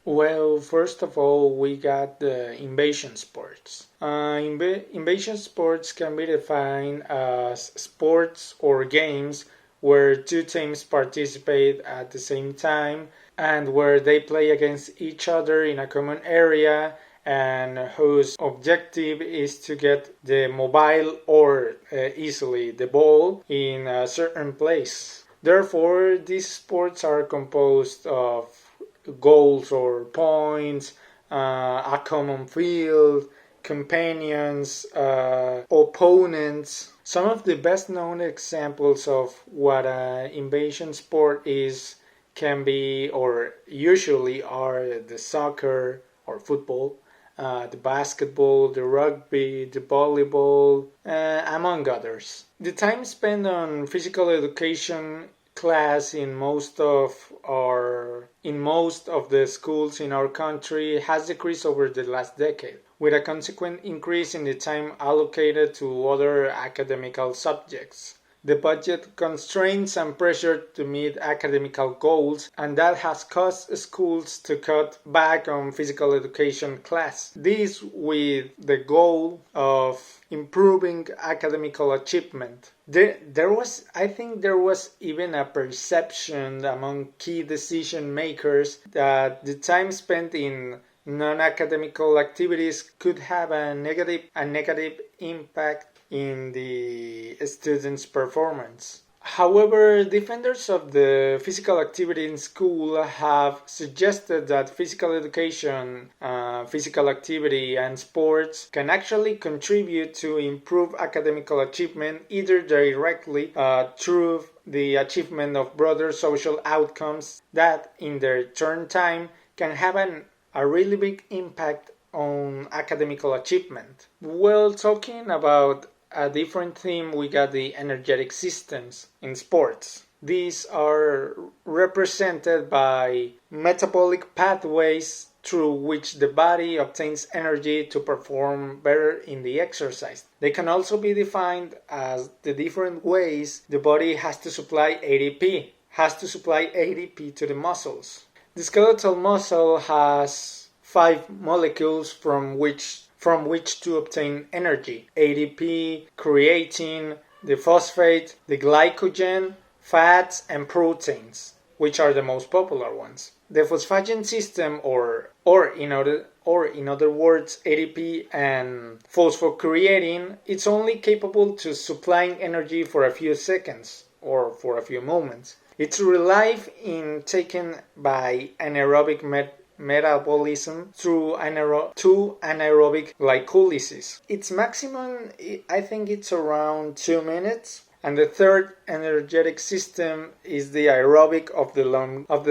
Well, first of all, we got the invasion sports. Invasion sports can be defined as sports or games where two teams participate at the same time and where they play against each other in a common area and whose objective is to get the mobile or easily the ball in a certain place. Therefore, these sports are composed of goals or points, a common field, companions, opponents. Some of the best known examples of what an invasion sport is can be or usually are the soccer or football, the basketball, the rugby, the volleyball, among others. The time spent on physical education class in most of the schools in our country has decreased over the last decade, with a consequent increase in the time allocated to other academical subjects. The budget constraints and pressure to meet academical goals, and that has caused schools to cut back on physical education class. This with the goal of improving academical achievement. I think there was even a perception among key decision makers that the time spent in non-academical activities could have a negative impact in the students' performance. However, defenders of the physical activity in school have suggested that physical education, physical activity, and sports can actually contribute to improve academical achievement either directly through the achievement of broader social outcomes that, in their turn time, can have a really big impact on academical achievement. Well, talking about a different theme, we got the energetic systems in sports. These are represented by metabolic pathways through which the body obtains energy to perform better in the exercise. They can also be defined as the different ways the body has to supply ATP to the muscles. The skeletal muscle has 5 molecules from which to obtain energy: ADP, creatine, the phosphate, the glycogen, fats, and proteins, which are the most popular ones. The phosphagen system, or in other words, ADP and phosphocreatine, it's only capable to supplying energy for a few seconds or for a few moments. It's relied in taken by anaerobic metabolism through anaerobic glycolysis. Its maximum, I think it's around 2 minutes. And the third energetic system is the aerobic of the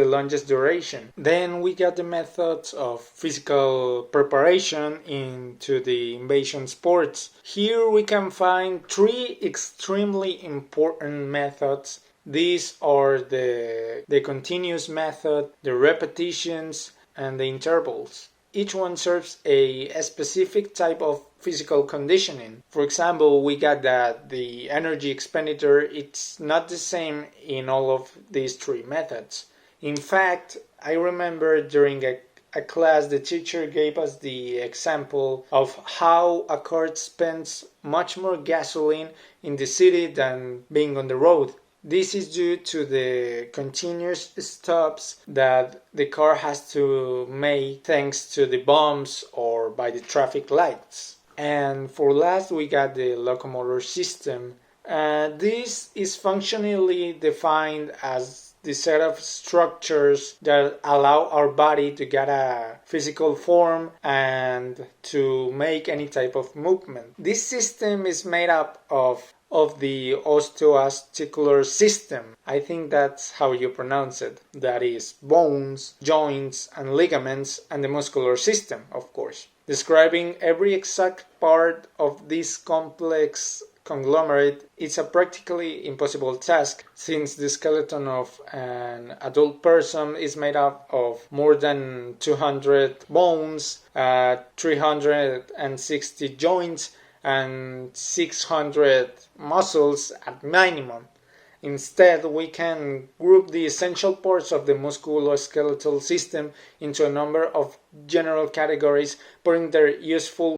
longest duration. Then we got the methods of physical preparation into the invasion sports. Here we can find 3 extremely important methods. These are the continuous method, the repetitions, and the intervals. Each one serves a specific type of physical conditioning. For example, we got that the energy expenditure, it's not the same in all of these 3 methods. In fact, I remember during a class the teacher gave us the example of how a car spends much more gasoline in the city than being on the road. This is due to the continuous stops that the car has to make thanks to the bumps or by the traffic lights. And for last, we got the locomotor system. This is functionally defined as the set of structures that allow our body to get a physical form and to make any type of movement. This system is made up of the osteoarticular system. I think that's how you pronounce it. That is bones, joints, and ligaments, and the muscular system, of course. Describing every exact part of this complex conglomerate is a practically impossible task, since the skeleton of an adult person is made up of more than 200 bones, 360 joints, and 600 muscles at minimum. Instead, we can group the essential parts of the musculoskeletal system into a number of general categories, putting their useful